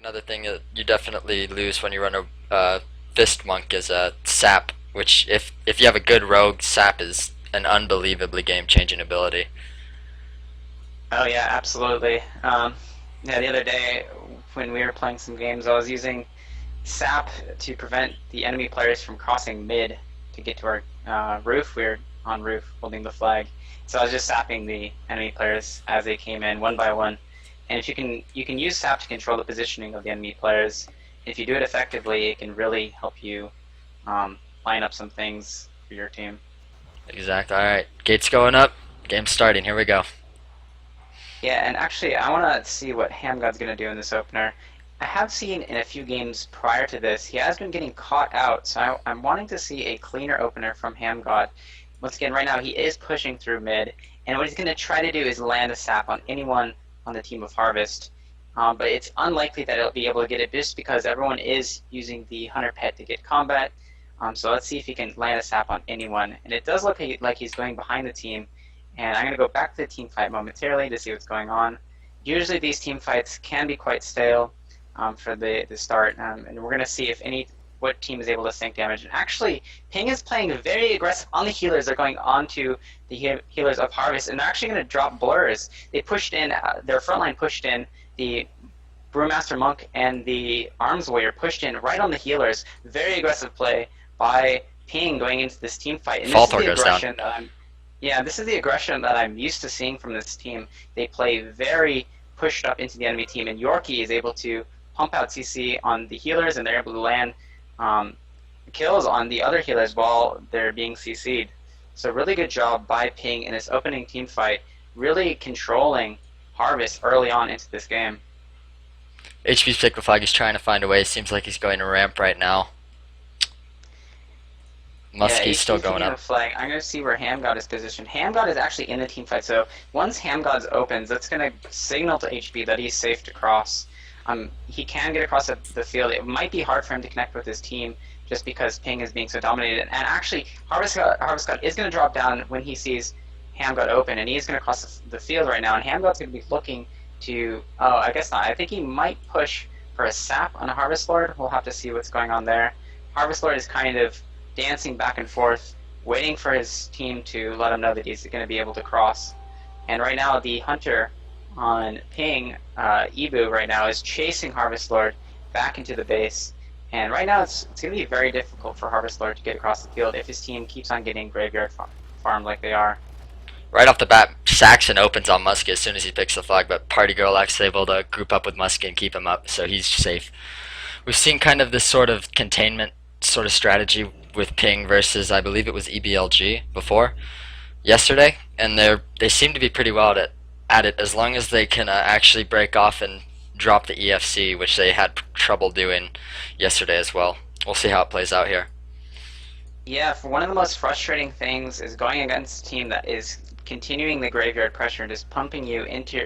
Another thing that you definitely lose when you run a fist monk is a sap, which if you have a good rogue, sap is an unbelievably game-changing ability. Oh yeah, absolutely. Yeah, the other day when we were playing some games, I was using sap to prevent the enemy players from crossing mid to get to our roof. We were on roof holding the flag, so I was just sapping the enemy players as they came in one by one. And if you can use sap to control the positioning of the enemy players. If you do it effectively, it can really help you line up some things for your team. Exactly. All right, gates going up. Game starting. Here we go. Yeah, and actually, I want to see what Hamgod's going to do in this opener. I have seen in a few games prior to this, he has been getting caught out, so I'm wanting to see a cleaner opener from Hamgod. Once again, right now he is pushing through mid, and what he's going to try to do is land a sap on anyone on the team of Harvest. But it's unlikely that he'll be able to get it just because everyone is using the Hunter Pet to get combat. So let's see if he can land a sap on anyone. And it does look like he's going behind the team, and I'm going to go back to the team fight momentarily to see what's going on. Usually these team fights can be quite stale for the start, and we're going to see if what team is able to sink damage. And actually, Ping is playing very aggressive on the healers. They're going on to the healers of Harvest, and they're actually going to drop blurs. They pushed in, their front line pushed in, the Brewmaster Monk and the Arms Warrior pushed in right on the healers. Very aggressive play by Ping going into this team fight. And this is Falthor the goes down. aggression that this is the aggression that I'm used to seeing from this team. They play very pushed up into the enemy team, and Yorkie is able to pump out CC on the healers, and they're able to land um, kills on the other healers while they're being CC'd. So really good job by Ping in this opening team fight, really controlling Harvest early on into this game. HP's pick the flag. He's trying to find a way. Seems like he's going to ramp right now. Yeah, Muskie's still HP's going picking the up. flag. I'm going to see where Hamgod is positioned. Hamgod is actually in the team fight, so once Hamgod's opens, that's going to signal to HP that he's safe to cross. He can get across the field. It might be hard for him to connect with his team just because Ping is being so dominated. And actually, Harvest God is going to drop down when he sees Hamgod open, and he's going to cross the field right now. And Hamgod's going to be looking to... Oh, I guess not. I think he might push for a sap on a Harvest Lord. We'll have to see what's going on there. Harvest Lord is kind of dancing back and forth, waiting for his team to let him know that he's going to be able to cross. And right now, the Hunter on Ping, Ibu right now, is chasing Harvest Lord back into the base. And right now, it's going to be very difficult for Harvest Lord to get across the field if his team keeps on getting graveyard farmed like they are. Right off the bat, Saxon opens on Muskie as soon as he picks the flag, but Party Girl actually able to group up with Muskie and keep him up, so he's safe. We've seen kind of this sort of containment sort of strategy with Ping versus, I believe it was EBLG before, yesterday, and they seem to be pretty well at it as long as they can actually break off and drop the EFC, which they had trouble doing yesterday as well. We'll see how it plays out here. Yeah, for one of the most frustrating things is going against a team that is continuing the graveyard pressure and just pushing you, into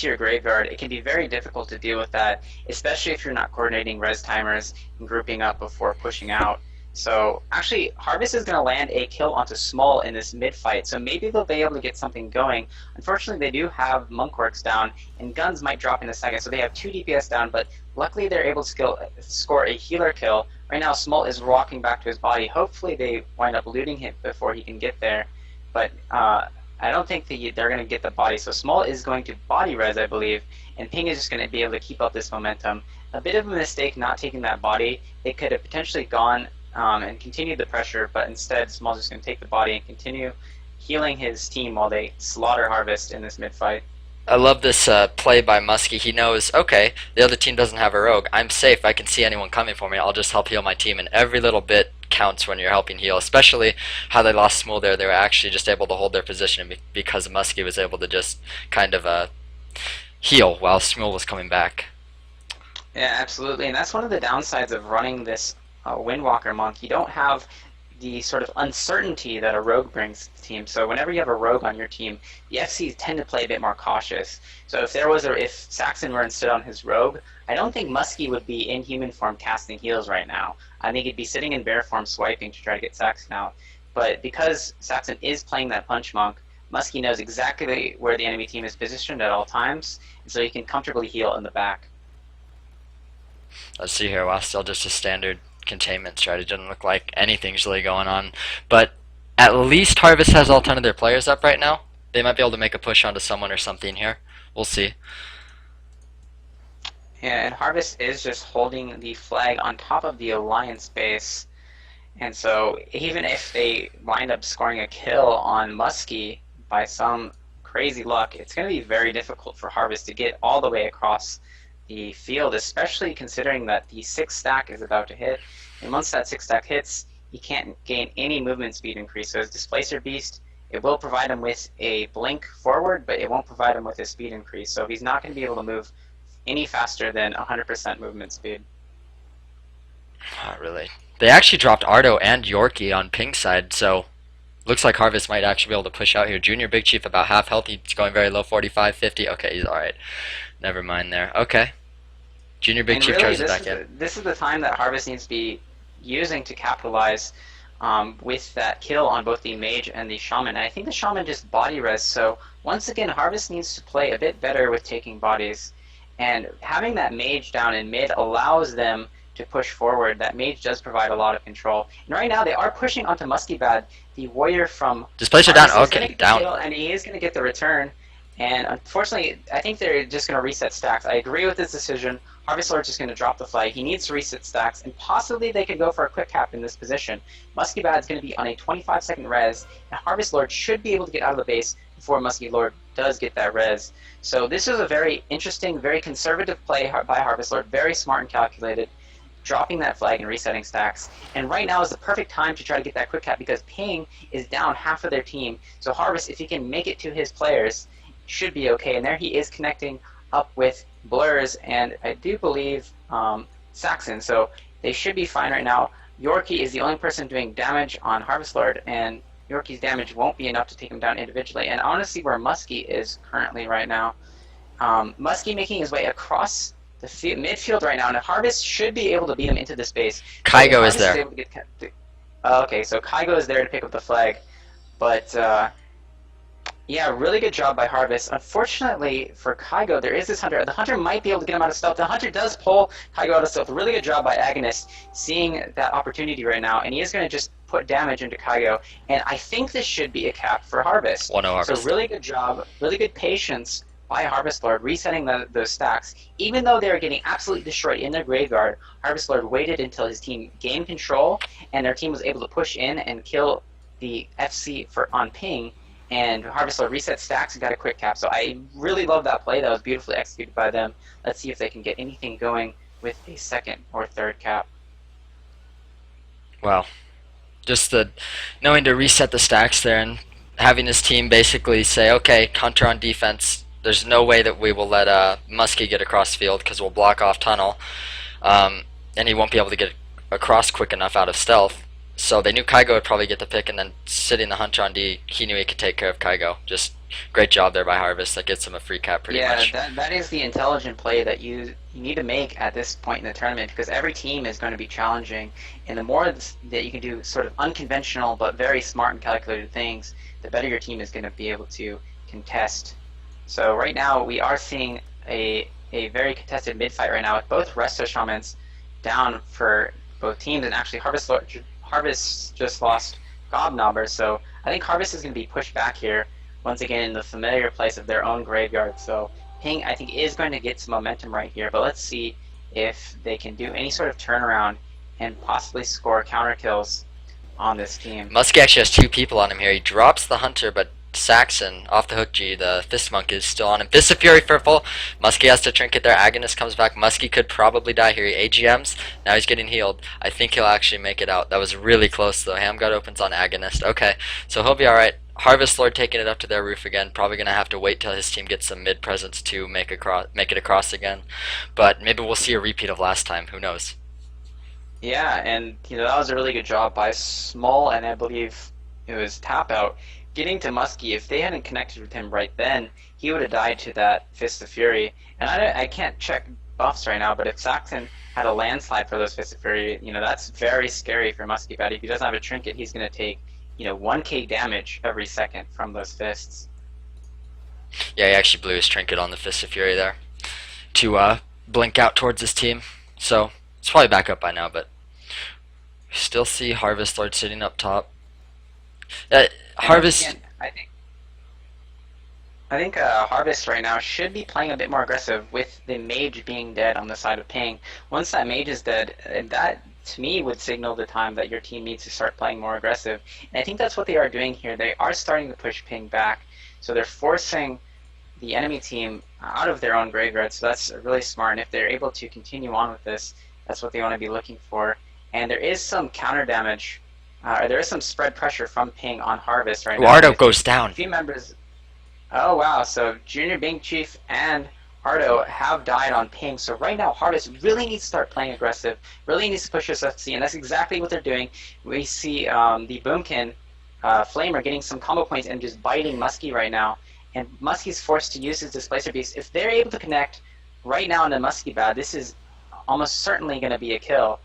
your graveyard. It can be very difficult to deal with that, especially if you're not coordinating res timers and grouping up before pushing out. So actually, Harvest is going to land a kill onto Small in this mid fight, so maybe they'll be able to get something going. Unfortunately, they do have Monkworks down, and Guns might drop in a second, so they have 2 DPS down, but luckily they're able to score a healer kill. Right now, Small is walking back to his body. Hopefully they wind up looting him before he can get there, but I don't think they're going to get the body, so Small is going to body res, I believe, and Ping is just going to be able to keep up this momentum. A bit of a mistake not taking that body. They could have potentially gone and continued the pressure, but instead Small's just going to take the body and continue healing his team while they slaughter Harvest in this mid-fight. I love this play by Muskie. He knows, okay, the other team doesn't have a rogue. I'm safe. I can see anyone coming for me. I'll just help heal my team. And every little bit counts when you're helping heal, especially how they lost Smule there. They were actually just able to hold their position because Muskie was able to just kind of heal while Smule was coming back. Yeah, absolutely, and that's one of the downsides of running this Windwalker Monk. You don't have the sort of uncertainty that a rogue brings to the team. So whenever you have a rogue on your team, the FCs tend to play a bit more cautious. So if Saxon were instead on his rogue, I don't think Muskie would be in human form casting heals right now. I think he'd be sitting in bear form swiping to try to get Saxon out. But because Saxon is playing that punch monk, Muskie knows exactly where the enemy team is positioned at all times, and so he can comfortably heal in the back. Let's see here. Wow, still just a standard containment strategy. Doesn't look like anything's really going on. But at least Harvest has all 10 of their players up right now. They might be able to make a push onto someone or something here. We'll see. And Harvest is just holding the flag on top of the Alliance base. And so even if they wind up scoring a kill on Muskie by some crazy luck, it's going to be very difficult for Harvest to get all the way across the field, especially considering that the 6 stack is about to hit. And once that 6 stack hits, he can't gain any movement speed increase. So his Displacer Beast, it will provide him with a blink forward, but it won't provide him with a speed increase. So he's not going to be able to move any faster than 100% movement speed. Not really. They actually dropped Ardo and Yorkie on pink side, so looks like Harvest might actually be able to push out here. Junior Big Chief about half health. He's going very low, 45, 50. Okay, he's alright. Never mind there. Okay. Junior Big Chief tries it back in. This is the time that Harvest needs to be using to capitalize with that kill on both the Mage and the Shaman. And I think the Shaman just body res, so once again, Harvest needs to play a bit better with taking bodies. And having that Mage down in mid allows them to push forward. That Mage does provide a lot of control. And right now, they are pushing onto Muskibad, the warrior from Displacer down. Okay, down. And he is going to get the return. And unfortunately, I think they're just going to reset stacks. I agree with this decision. Harvest Lord's just going to drop the flag. He needs to reset stacks, and possibly they could go for a quick cap in this position. Muskibad's going to be on a 25-second res, and Harvest Lord should be able to get out of the base before Muskie Lord does get that res. So this is a very interesting, very conservative play by Harvest Lord, very smart and calculated, dropping that flag and resetting stacks. And right now is the perfect time to try to get that quick cap because Ping is down half of their team. So Harvest, if he can make it to his players, should be okay. And there he is connecting up with Blurs and I do believe Saxon. So they should be fine right now. Yorkie is the only person doing damage on Harvest Lord, and Yorkie's damage won't be enough to take him down individually. And I want to see where Muskie is currently right now. Muskie making his way across the midfield right now, and Harvest should be able to beat him into the space. Kygo is there. Okay, so Kygo is there to pick up the flag. But yeah, really good job by Harvest. Unfortunately for Kygo, there is this Hunter. The Hunter might be able to get him out of stealth. The Hunter does pull Kygo out of stealth. Really good job by Agonist seeing that opportunity right now, and he is going to just put damage into Kygo. And I think this should be a cap for Harvest. 1-0 Harvest. So really good job, really good patience by Harvest Lord, resetting those stacks. Even though they were getting absolutely destroyed in their graveyard, Harvest Lord waited until his team gained control, and their team was able to push in and kill the FC on Ping. And Harvest Lord reset stacks and got a quick cap. So I really love that play. That was beautifully executed by them. Let's see if they can get anything going with a second or third cap. Wow. Just the knowing to reset the stacks there and having his team basically say, okay, Hunter on defense. There's no way that we will let Muskie get across field because we'll block off tunnel. And he won't be able to get across quick enough out of stealth. So they knew Kygo would probably get the pick, and then sitting the Hunter on D, he knew he could take care of Kygo. Just great job there by Harvest. That gets him a free cap pretty much. Yeah, that is the intelligent play that you need to make at this point in the tournament because every team is going to be challenging, and the more that you can do sort of unconventional but very smart and calculated things, the better your team is going to be able to contest. So right now we are seeing a very contested mid-fight right now with both Resto Shamans down for both teams, and actually Harvest just lost Gobnobber, so I think Harvest is going to be pushed back here, once again in the familiar place of their own graveyard. So Ping, I think, is going to get some momentum right here, but let's see if they can do any sort of turnaround and possibly score counter kills on this team. Muskie actually has 2 people on him here. He drops the Hunter, but Saxon, off the hook G, the Fist Monk is still on him. Fist of Fury for full. Muskie has to trinket there. Agonist comes back. Muskie could probably die here. He AGMs. Now he's getting healed. I think he'll actually make it out. That was really close though. Hamgod opens on Agonist. Okay, so he'll be alright. Harvest Lord taking it up to their roof again. Probably going to have to wait till his team gets some mid presence to make it across again. But maybe we'll see a repeat of last time. Who knows? Yeah, and that was a really good job by Small, and I believe it was Tap Out, getting to Muskie. If they hadn't connected with him right then, he would have died to that Fist of Fury. And I can't check buffs right now, but if Saxon had a landslide for those Fist of Fury, that's very scary for Muskie Bad. If he doesn't have a trinket, he's going to take 1k damage every second from those fists. Yeah, he actually blew his trinket on the Fist of Fury there to blink out towards his team. So it's probably back up by now, but we still see Harvest Lord sitting up top. And once Harvest. again, I think Harvest right now should be playing a bit more aggressive with the mage being dead on the side of Ping. Once that mage is dead, that to me would signal the time that your team needs to start playing more aggressive. And I think that's what they are doing here. They are starting to push Ping back, so they're forcing the enemy team out of their own graveyard. So that's really smart. And if they're able to continue on with this, that's what they want to be looking for. And there is some counter damage, or there is some spread pressure from Ping on Harvest right now. Ardo goes down. A few members. Oh wow, so Junior Bing Chief and Ardo have died on Ping, so right now Harvest really needs to start playing aggressive, really needs to push his FC, and that's exactly what they're doing. We see the Boomkin Flamer getting some combo points and just biting Muskie right now, and Muskie's forced to use his Displacer Beast. If they're able to connect right now into Muskie Bad, this is almost certainly going to be a kill.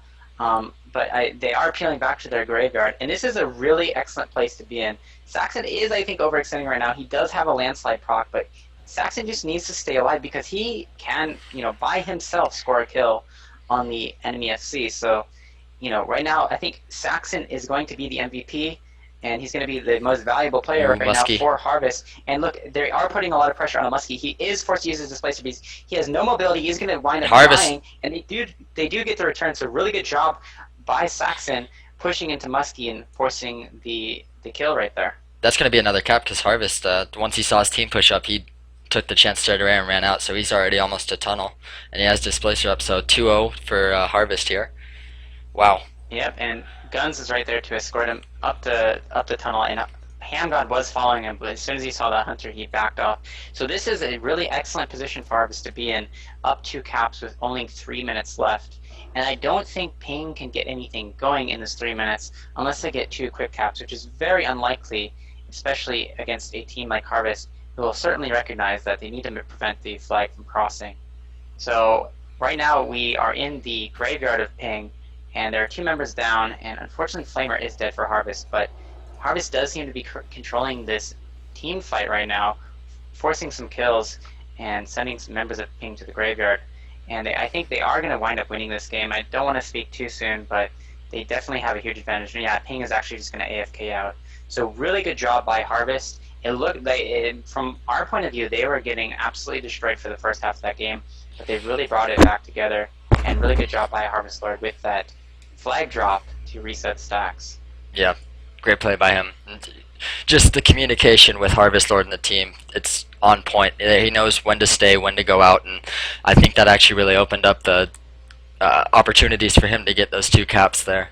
But they are peeling back to their graveyard, and this is a really excellent place to be in. Saxon is, I think, overextending right now. He does have a landslide proc, but Saxon just needs to stay alive because he can, by himself score a kill on the enemy FC. So, right now, I think Saxon is going to be the MVP, and he's going to be the most valuable player right Muskie. now for Harvest. And look, they are putting a lot of pressure on Muskie. He is forced to use his Displacer Beast. He has no mobility. He's going to wind up Harvest. dying, and they do get the return. So really good job by Saxon pushing into Muskie and forcing the kill right there. That's going to be another cap because Harvest, once he saw his team push up, he took the chance straight away and ran out. So he's already almost to tunnel, and he has Displacer up. So 2-0 for Harvest here. Wow. Yep, and Guns is right there to escort him up the tunnel, and Hamgod was following him, but as soon as he saw that Hunter, he backed off. So this is a really excellent position for Harvest to be in, up 2 caps with only 3 minutes left. And I don't think Ping can get anything going in this 3 minutes unless they get 2 quick caps, which is very unlikely, especially against a team like Harvest, who will certainly recognize that they need to prevent the flag from crossing. So right now we are in the graveyard of Ping, and there are 2 members down, and unfortunately Flamer is dead for Harvest, but Harvest does seem to be controlling this team fight right now, forcing some kills and sending some members of Ping to the graveyard. And I think they are going to wind up winning this game. I don't want to speak too soon, but they definitely have a huge advantage. And yeah, Ping is actually just going to AFK out. So really good job by Harvest. It looked like, from our point of view, they were getting absolutely destroyed for the first half of that game, but they really brought it back together. And really good job by Harvest Lord with that flag drop to reset stacks. Yeah, great play by him. Just the communication with Harvest Lord and the team, it's on point. He knows when to stay, when to go out, and I think that actually really opened up the opportunities for him to get those 2 caps there.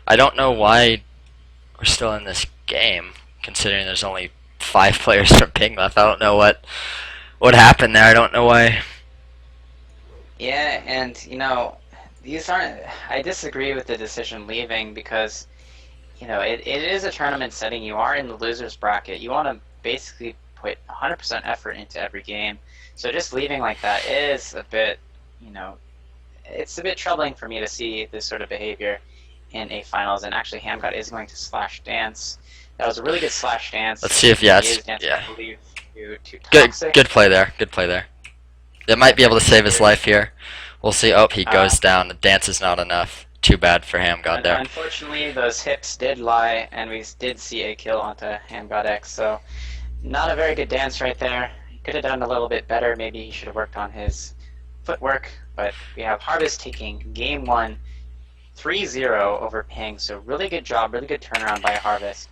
I don't know why we're still in this game, considering there's only 5 players from Ping left. I don't know what happened there. I don't know why. Yeah, and these aren't. I disagree with the decision leaving because it is a tournament setting. You are in the losers bracket. You want to basically put 100% effort into every game. So just leaving like that is a bit, it's a bit troubling for me to see this sort of behavior in a finals. And actually, Hamgod is going to slash dance. That was a really good slash dance. Let's see if yes, yeah. I believe to Toxic. Good play there. Good play there. They might be able to save his life here. We'll see. Oh, he goes down. The dance is not enough. Too bad for Hamgod there. Unfortunately, those hips did lie, and we did see a kill onto Hamgod X, so not a very good dance right there. He could have done a little bit better. Maybe he should have worked on his footwork, but we have Harvest taking game 1 3-0 over Ping, so really good job, really good turnaround by Harvest.